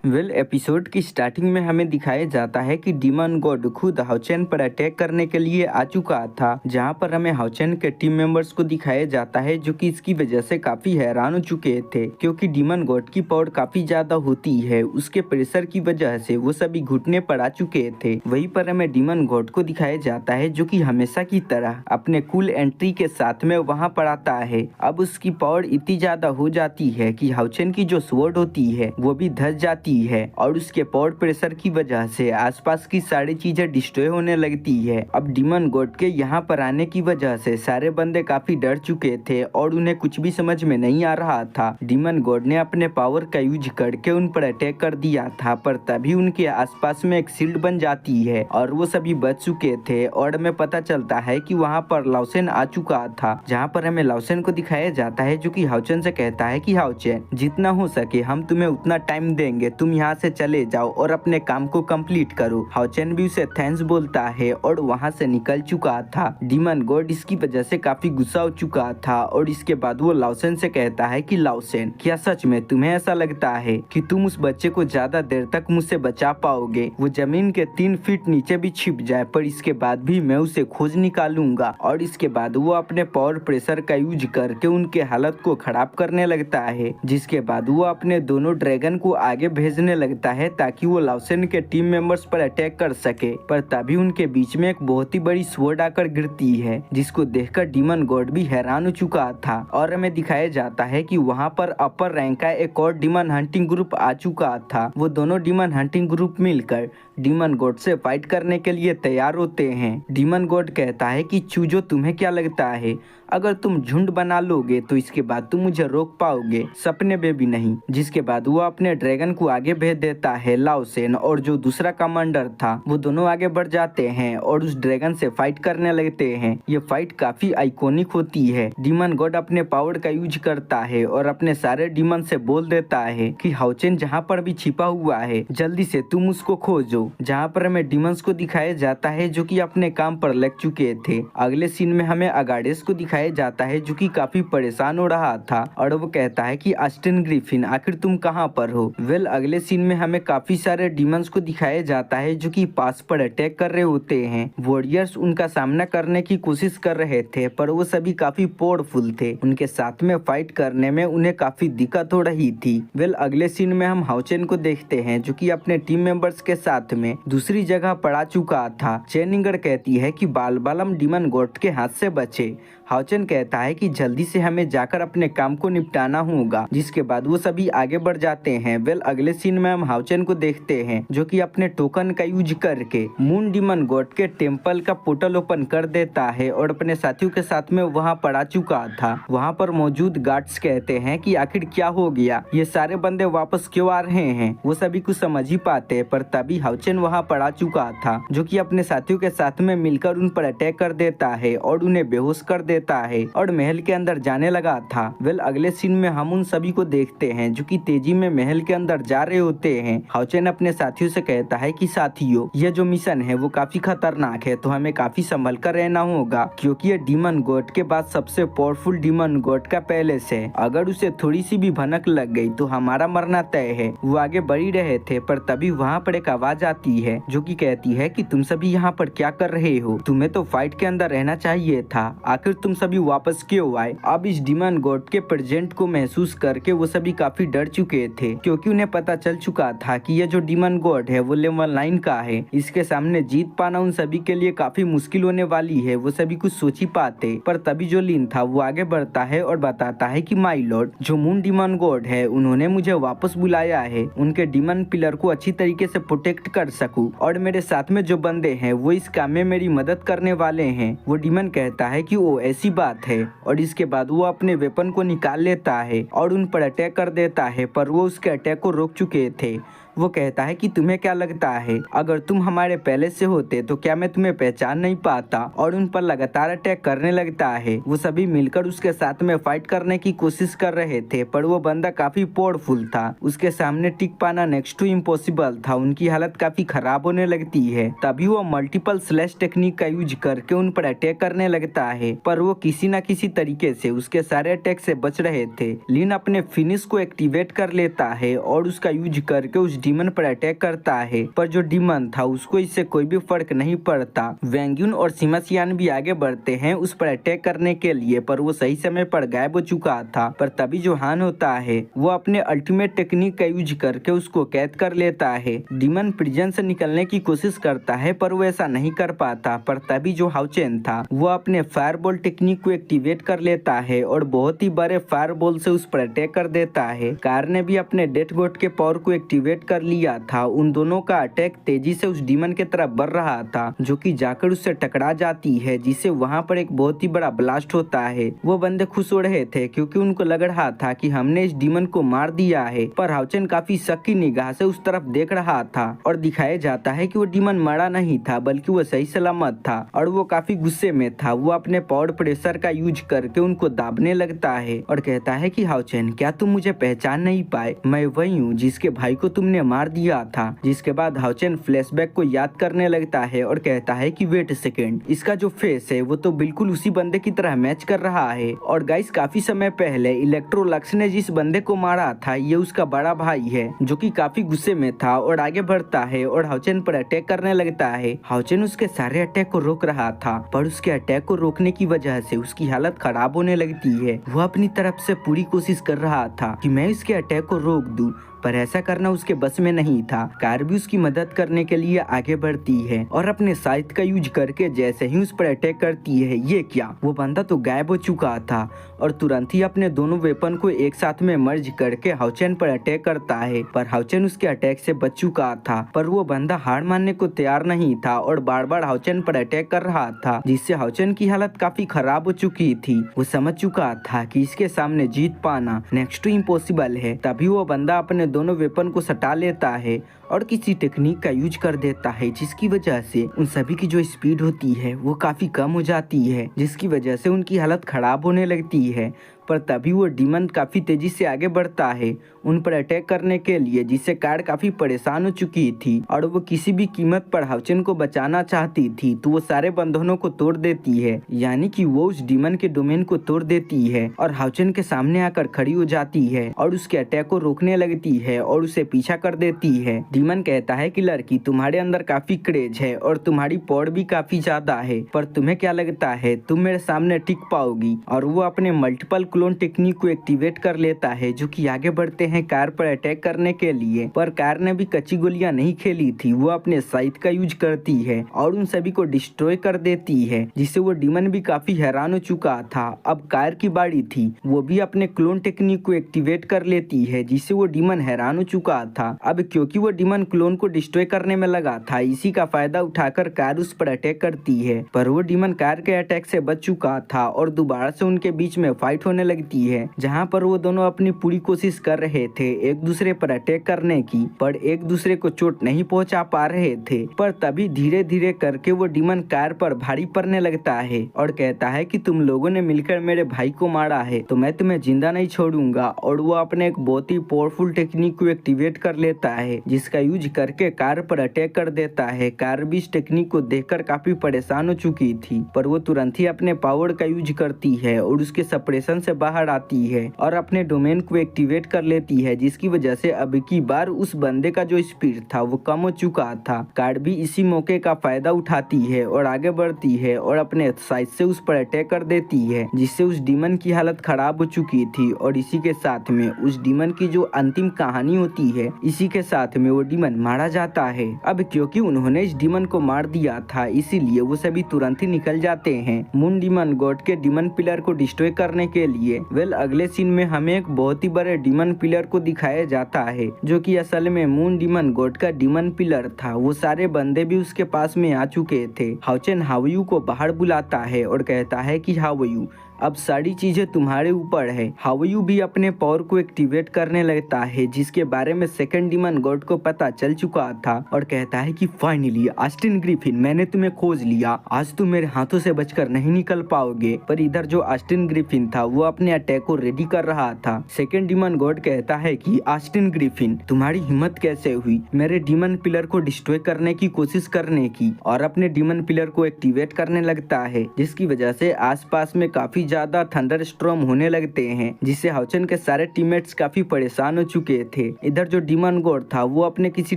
Episode की starting में हमें दिखाया जाता है कि डीमन गॉड खुद हाउचेन पर अटैक करने के लिए आ चुका था, जहां पर हमें हाउचेन के टीम मेंबर्स को दिखाया जाता है जो कि इसकी वजह से काफी हैरान हो चुके थे, क्योंकि डीमन गॉड की पावर काफी ज्यादा होती है। उसके प्रेशर की वजह से वो सभी घुटने पर आ चुके थे। वहीं पर हमें डीमन गॉड को दिखाया जाता है जो कि हमेशा की तरह अपने कूल एंट्री के साथ में वहां पर आता है। अब उसकी पावर इतनी ज्यादा हो जाती है कि हाउचेन की जो स्वॉर्ड होती है वो भी धस जाती है और उसके पावर प्रेशर की वजह से आसपास की सारी चीजें डिस्ट्रॉय होने लगती है। अब डीमन गॉड के यहाँ पर आने की वजह से सारे बंदे काफी डर चुके थे और उन्हें कुछ भी समझ में नहीं आ रहा था। डीमन गॉड ने अपने पावर का यूज करके उन पर अटैक कर दिया था, पर तभी उनके आसपास में एक शील्ड बन जाती है और वो सभी बच चुके थे। और हमें पता चलता है कि वहाँ पर लाओसेन आ चुका था, जहाँ पर हमें लाओसेन को दिखाया जाता है जो कि हाउचेन से कहता है कि हाउचेन, जितना हो सके हम तुम्हें उतना टाइम देंगे, तुम यहाँ से चले जाओ और अपने काम को कंप्लीट करो। हाउचेन भी उसे थैंक्स बोलता है और वहाँ से निकल चुका था। डीमन गॉड इसकी वजह से काफी गुस्सा हो चुका था और इसके बाद वो लाओसेन से कहता है कि लाओसेन, क्या सच में तुम्हें ऐसा लगता है कि तुम उस बच्चे को ज्यादा देर तक मुझसे बचा पाओगे? वो जमीन के 3 फीट नीचे भी छिप जाए पर इसके बाद भी मैं उसे खोज निकालूंगा। और इसके बाद वो अपने पावर प्रेशर का यूज करके उनके हालत को खराब करने लगता है, जिसके बाद वो अपने दोनों ड्रैगन को आगे भेजने लगता है ताकि वो लाओसेन के टीम मेंबर्स पर अटैक कर सके। पर तभी उनके बीच में एक बहुत ही बड़ी स्वॉर्ड आकर गिरती है, जिसको देखकर डीमन गॉड भी हैरान हो चुका था। और हमें दिखाया जाता है कि वहाँ पर अपर रैंक का एक और डीमन हंटिंग ग्रुप आ चुका था। वो दोनों डीमन हंटिंग ग्रुप मिलकर डीमन गॉड से फाइट करने के लिए तैयार होते हैं। डीमन गॉड कहता है कि चूजो, तुम्हें क्या लगता है अगर तुम झुंड बना लोगे तो इसके बाद तुम मुझे रोक पाओगे? सपने में भी नहीं। जिसके बाद वो अपने ड्रैगन को आगे भेज देता है। लाओसेन और जो दूसरा कमांडर था वो दोनों आगे बढ़ जाते हैं और उस ड्रैगन से फाइट करने लगते हैं। ये फाइट काफी आइकॉनिक होती है। डीमन गॉड अपने पावर का यूज करता है और अपने सारे डीमन से बोल देता है कि हाउचेन जहाँ पर भी छिपा हुआ है जल्दी से तुम उसको खोजो। जहाँ पर हमें डीमंस को दिखाया जाता है जो कि अपने काम पर लग चुके थे। अगले सीन में हमें अगाडेस को दिखाया जाता है जो कि काफी परेशान हो रहा था और वो कहता है कि ऑस्टिन ग्रिफिन, आखिर तुम कहाँ पर हो? अगले सीन में हमें काफी सारे डीमंस को दिखाया जाता है जो कि पास पर अटैक कर रहे होते हैं। वॉरियर्स उनका सामना करने की कोशिश कर रहे थे पर वो सभी काफी पावरफुल थे। उनके साथ में फाइट करने में उन्हें काफी दिक्कत हो रही थी। अगले सीन में हम हाउचेन को देखते हैं जो कि अपने टीम मेंबर्स के साथ में दूसरी जगह पड़ा चुका था। चेनिंगर कहती है कि बालबालम डीमन गॉड के हाथ से बचे। हाउचेन कहता है कि जल्दी से हमें जाकर अपने काम को निपटाना होगा, जिसके बाद वो सभी आगे बढ़ जाते हैं। अगले सीन में हम हाउचेन को देखते हैं जो कि अपने टोकन का यूज करके मून डीमन गॉड के टेम्पल का पोर्टल ओपन कर देता है और अपने साथियों के साथ में वहां पड़ा चुका था। वहां पर मौजूद गार्ड्स कहते हैं कि आखिर क्या हो गया, ये सारे बंदे वापस क्यों आ रहे हैं? वो सभी कुछ समझ ही पाते, पर तभी हाउचेन वहां पड़ा चुका था जो कि अपने साथियों के साथ में मिलकर उन पर अटैक कर देता है और उन्हें बेहोश कर देता है और महल के अंदर जाने लगा था। अगले सीन में हम उन सभी को देखते हैं जो कि तेजी में महल के अंदर जा रहे होते हैं। हाउचेन अपने साथियों से कहता है कि साथियों, यह जो मिशन है वो काफी खतरनाक है, तो हमें काफी संभल कर रहना होगा, क्योंकि ये डीमन गॉड के बाद सबसे पावरफुल डीमन गॉड का पैलेस है। अगर उसे थोड़ी सी भी भनक लग गई तो हमारा मरना तय है। वो आगे बढ़ ही रहे थे पर तभी वहाँ पर एक आवाज आती है जो कि कहती है कि तुम सभी यहाँ पर क्या कर रहे हो? तुम्हें तो फाइट के अंदर रहना चाहिए था, आखिर तुम सभी वापस क्यों आए? अब इस डीमन गॉड के प्रेजेंट को महसूस करके वो सभी काफी डर चुके थे, क्योंकि उन्हें पता चल चुका था कि ये जो डीमन गॉड है वो लेवल 9 का है। इसके सामने जीत पाना उन सभी के लिए काफी मुश्किल होने वाली है। वो सभी कुछ सोच ही पाते, पर तभी जो लिन था वो आगे बढ़ता है और बताता है कि माय लॉर्ड, जो मून डीमन गॉड है उन्होंने मुझे वापस बुलाया है, उनके डीमन पिलर को अच्छी तरीके से प्रोटेक्ट कर सकूं और मेरे साथ में जो बंदे हैं वो इस काम में मेरी मदद करने वाले हैं। वो डीमन कहता है कि वो ऐसी बात है और इसके बाद वो अपने वेपन को निकाल लेता है और उन पर अटैक कर देता है, पर वो उसके अटैक को रोक चुके थे। वो कहता है कि तुम्हें क्या लगता है अगर तुम हमारे पैलेस से होते तो क्या मैं तुम्हें पहचान नहीं पाता? और उन पर लगातार अटैक करने लगता है। वो सभी मिलकर उसके साथ में फाइट करने की कोशिश कर रहे थे, पर वो बंदा काफी पावरफुल था, उसके सामने टिक पाना नेक्स्ट टू इम्पॉसिबल था। उनकी हालत काफी खराब होने लगती है। तभी वो मल्टीपल स्लैश टेक्निक का यूज करके उन पर अटैक करने लगता है, पर वो किसी न किसी तरीके से उसके सारे अटैक से बच रहे थे। लिन अपने फिनिश को एक्टिवेट कर लेता है और उसका यूज करके उस डीमन पर अटैक करता है, पर जो डीमन था उसको इससे कोई भी फर्क नहीं पड़ता। वैंग युन और सिमा सियान भी आगे बढ़ते हैं उस पर अटैक करने के लिए, पर वो सही समय पर गायब हो चुका था। पर तभी जो हान होता है वो अपने अल्टीमेट टेक्निक का यूज करके उसको कैद कर लेता है। डीमन प्रिजन से निकलने की कोशिश करता है पर वो ऐसा नहीं कर पाता। पर तभी जो हाउचेन था वो अपने फायरबॉल टेक्निक को एक्टिवेट कर लेता है और बहुत ही बड़े फायरबॉल से उस पर अटैक कर देता है। कार ने भी अपने डेथ गॉड के पावर को एक्टिवेट कर लिया था। उन दोनों का अटैक तेजी से उस डीमन की तरफ बढ़ रहा था, जो कि जाकर उससे टकरा जाती है, जिससे वहां पर एक बहुत ही बड़ा ब्लास्ट होता है। वो बंदे खुश हो रहे थे क्योंकि उनको लग रहा था कि हमने इस डीमन को मार दिया है, पर हाउचेन काफी शक की निगाह से उस तरफ देख रहा था और दिखाया जाता है कि वो डीमन मरा नहीं था बल्कि वो सही सलामत था और वो काफी गुस्से में था। वो अपने पावर प्रेशर का यूज करके उनको दाबने लगता है और कहता है कि हाउचेन, क्या तुम मुझे पहचान नहीं पाए? मैं वही हूँ जिसके भाई को तुमने मार दिया था। जिसके बाद हाउचेन फ्लैशबैक को याद करने लगता है और कहता है कि वेट सेकेंड, इसका जो फेस है वो तो बिल्कुल उसी बंदे की तरह मैच कर रहा है। और गाइस, काफी समय पहले इलेक्ट्रोलक्स ने जिस बंदे को मारा था ये उसका बड़ा भाई है, जो कि काफी गुस्से में था और आगे बढ़ता है और हाउचेन पर अटैक करने लगता है। हाउचेन उसके सारे अटैक को रोक रहा था, पर उसके अटैक को रोकने की वजह से उसकी हालत खराब होने लगती है। वो अपनी तरफ से पूरी कोशिश कर रहा था कि मैं इसके अटैक को रोक दूं, पर ऐसा करना उसके बस में नहीं था। कार भी उसकी मदद करने के लिए आगे बढ़ती है और अपने साइथ का यूज करके जैसे ही उस पर अटैक करती है, ये क्या, वो बंदा तो गायब हो चुका था और तुरंत ही अपने दोनों वेपन को एक साथ में मर्ज करके हाउचेन पर अटैक करता है। पर हाउचेन उसके अटैक से बच चुका था, पर वो बंदा हार मानने को तैयार नहीं था और बार बार हाउचेन पर अटैक कर रहा था, जिससे हाउचेन की हालत काफी खराब हो चुकी थी। वो समझ चुका था कि इसके सामने जीत पाना नेक्स्ट टू इम्पॉसिबल है। तभी वो बंदा अपने दोनों वेपन को सटा लेता है और किसी टेक्निक का यूज कर देता है, जिसकी वजह से उन सभी की जो स्पीड होती है वो काफी कम हो जाती है, जिसकी वजह से उनकी हालत खराब होने लगती है। पर तभी वो डीमन काफी तेजी से आगे बढ़ता है उन पर अटैक करने के लिए, जिससे कार काफी परेशान हो चुकी थी और वो किसी भी कीमत पर हाउचेन को बचाना चाहती थी। तो वो सारे बंधनों को तोड़ देती है, यानी कि वो उस डीमन के डोमेन को तोड़ देती है और हाउचेन के सामने आकर खड़ी हो जाती है और उसके अटैक को रोकने लगती है और उसे पीछा कर देती है। डीमन कहता है कि लड़की, तुम्हारे अंदर काफी क्रेज है और तुम्हारी पावर भी काफी ज्यादा है, पर तुम्हें क्या लगता है तुम मेरे सामने टिक पाओगी? और वो अपने मल्टीपल क्लोन टेक्निक को एक्टिवेट कर लेता है, जो कि आगे बढ़ते हैं कार पर अटैक करने के लिए। पर कार ने भी कच्ची गोलियां नहीं खेली थी, वो अपने साइथ का यूज करती है और उन सभी को डिस्ट्रॉय कर देती है, जिससे वो डीमन भी काफी हैरान हो चुका था। अब कार की बारी थी, वो भी अपने क्लोन टेक्निक को एक्टिवेट कर लेती है, जिससे वो डीमन हैरान हो चुका था। अब क्योंकि वो डीमन क्लोन को डिस्ट्रॉय करने में लगा था, इसी का फायदा उठाकर कार उस पर अटैक करती है, पर वो डीमन कार के अटैक से बच चुका था और दोबारा से उनके बीच में फाइट होने लगती है, जहां पर वो दोनों अपनी पूरी कोशिश कर रहे थे एक दूसरे पर अटैक करने की, पर एक दूसरे को चोट नहीं पहुंचा पा रहे थे। पर तभी धीरे धीरे करके वो डीमन कार पर भारी पड़ने लगता है और कहता है कि तुम लोगों ने मिलकर मेरे भाई को मारा है तो मैं तुम्हें जिंदा नहीं छोड़ूंगा। और वो अपने एक बहुत ही पावरफुल टेक्निक को एक्टिवेट कर लेता है, जिसका यूज करके कार पर अटैक कर देता है। कार भी इस टेक्निक को देखकर काफी परेशान हो चुकी थी, पर वो तुरंत ही अपने पावर का यूज करती है और उसके सप्रेशन से बाहर आती है और अपने डोमेन को एक्टिवेट कर लेती है, जिसकी वजह से अब की बार उस बंदे का जो स्पीड था वो कम हो चुका था। कार भी इसी मौके का फायदा उठाती है और आगे बढ़ती है और अपने साइड से उस पर अटैक कर देती है, जिससे उस डीमन की हालत खराब हो चुकी थी। और इसी के साथ में उस डीमन की जो अंतिम कहानी होती है, इसी के साथ में वो डीमन मारा जाता है। अब क्योंकि उन्होंने इस डीमन को मार दिया था, इसीलिए वो सभी तुरंत ही निकल जाते हैं मून डीमन गॉड के डीमन पिलर को डिस्ट्रॉय करने के लिए। अगले सीन में हमें एक बहुत ही बड़े डीमन पिलर को दिखाया जाता है, जो कि असल में मून डीमन गॉड का डीमन पिलर था। वो सारे बंदे भी उसके पास में आ चुके थे। हाउचेन हावयू को बाहर बुलाता है और कहता है कि हावयू, अब सारी चीजें तुम्हारे ऊपर है। हावयू भी अपने पावर को एक्टिवेट करने लगता है, जिसके बारे में सेकंड डीमन गॉड को पता चल चुका था और कहता है कि फाइनली ऑस्टिन ग्रिफिन, मैंने तुम्हें खोज लिया। आज तुम मेरे हाथों से बचकर नहीं निकल पाओगे। पर इधर जो ऑस्टिन ग्रिफिन था वो अपने अटैक को रेडी कर रहा था। सेकंड डीमन गॉड कहता है कि ऑस्टिन ग्रिफिन, तुम्हारी हिम्मत कैसे हुई मेरे डीमन पिलर को डिस्ट्रॉय करने की कोशिश करने की? और अपने डीमन पिलर को एक्टिवेट करने लगता है, जिसकी वजह से आसपास में काफी ज्यादा थंडर स्टॉर्म होने लगते हैं, जिससे हाउचेन के सारे टीममेट्स काफी परेशान हो चुके थे। इधर जो डीमन गॉड था वो अपने किसी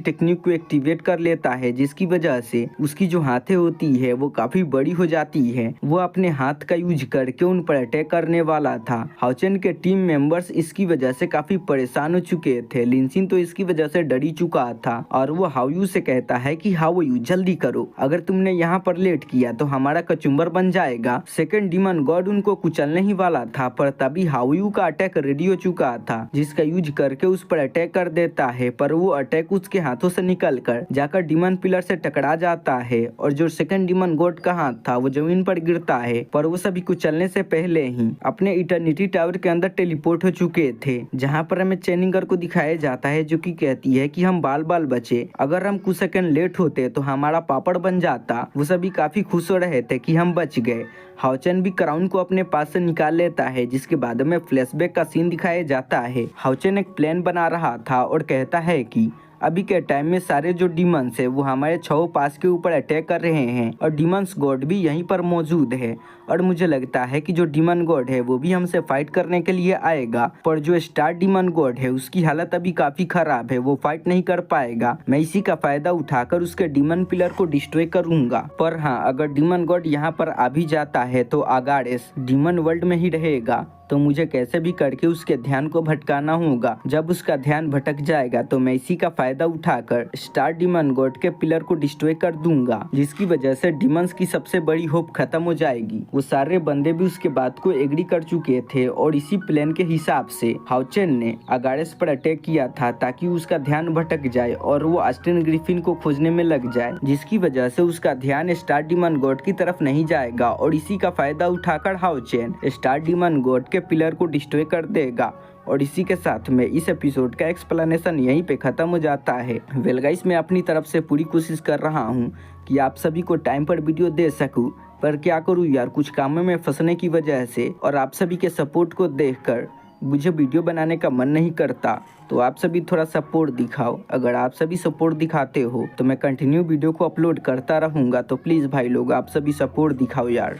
टेक्निक को एक्टिवेट कर लेता है, जिसकी वजह से उसकी जो हाथें होती है वो काफी बड़ी हो जाती है। वो अपने हाथ का यूज करके उन पर अटैक करने वाला था। हाउचेन के टीम मेंबर्स इसकी वजह से काफी परेशान हो चुके थे। लिनसिन तो इसकी वजह से डर ही चुका था और वो हाओयू से कहता है कि हाओयू जल्दी करो, अगर तुमने यहाँ पर लेट किया तो हमारा कचुम्बर बन जाएगा। सेकंड डीमन गॉड उनको कुचलने ही वाला था, पर तभी हाओयू का अटैक रेडी हो चुका था, जिसका यूज करके उस पर अटैक कर देता है। पर वो अटैक उसके हाथों से निकल कर जाकर डीमन पिलर से टकरा जाता है और जो सेकंड डीमन गॉड का हाथ था वो जमीन पर गिरता है। पर वो सभी कुचलने से पहले ही अपने इटर्निटी टावर के अंदर टेलीपोर्ट हो चुके थे, जहाँ पर हमें चेनिंगर को दिखाया जाता है, जो कि कहती है कि हम बाल बाल बचे, अगर हम कुछ सेकंड लेट होते तो हमारा पापड़ बन जाता। वो सभी काफी खुश हो रहे थे कि हम बच गए। हाउचेन भी क्राउन को अपने पास से निकाल लेता है, जिसके बाद में फ्लैशबैक का सीन दिखाया जाता है। हाउचेन एक प्लान बना रहा था और कहता है कि अभी के टाइम में सारे जो डीमंस है वो हमारे 6 पास के ऊपर अटैक कर रहे हैं और डीमंस गॉड भी यहीं पर मौजूद है, और मुझे लगता है कि जो डीमन गॉड है वो भी हमसे फाइट करने के लिए आएगा। पर जो स्टार डीमन गॉड है उसकी हालत अभी काफी खराब है, वो फाइट नहीं कर पाएगा। मैं इसी का फायदा उठाकर उसके डीमन पिलर को डिस्ट्रॉय करूंगा। पर हाँ, अगर डीमन गॉड यहाँ पर आ भी जाता है तो अगाडेस डीमन वर्ल्ड में ही रहेगा, तो मुझे कैसे भी करके उसके ध्यान को भटकाना होगा। जब उसका ध्यान भटक जाएगा तो मैं इसी का फायदा उठाकर स्टार डीमन गॉड के पिलर को डिस्ट्रॉय कर दूंगा, जिसकी वजह से डीमंस की सबसे बड़ी होप खत्म हो जाएगी। वो सारे बंदे भी उसके बात को एग्री कर चुके थे और इसी प्लान के हिसाब से हाउचेन ने अगाडेस पर अटैक किया था ताकि उसका ध्यान भटक जाए और वो ऑस्टिन ग्रिफिन को खोजने में लग जाए, जिसकी वजह से उसका ध्यान स्टार डीमन गॉड की तरफ नहीं जाएगा। और इसी का फायदा उठाकर हाउचेन स्टार डीमन गॉड के पिलर को डिस्ट्रॉय कर देगा। और इसी के साथ में इस एपिसोड का एक्सप्लेनेशन यहीं पे खत्म हो जाता है। वेल गाइस, मैं अपनी तरफ से पूरी कोशिश कर रहा हूँ कि आप सभी को टाइम पर वीडियो दे सकूँ, पर क्या करूँ यार, कुछ कामों में फंसने की वजह से और आप सभी के सपोर्ट को देखकर मुझे वीडियो बनाने का मन नहीं करता। तो आप सभी थोड़ा सपोर्ट दिखाओ। अगर आप सभी सपोर्ट दिखाते हो तो मैं कंटिन्यू वीडियो को अपलोड करता रहूँगा। तो प्लीज़ भाई लोग, आप सभी सपोर्ट दिखाओ यार।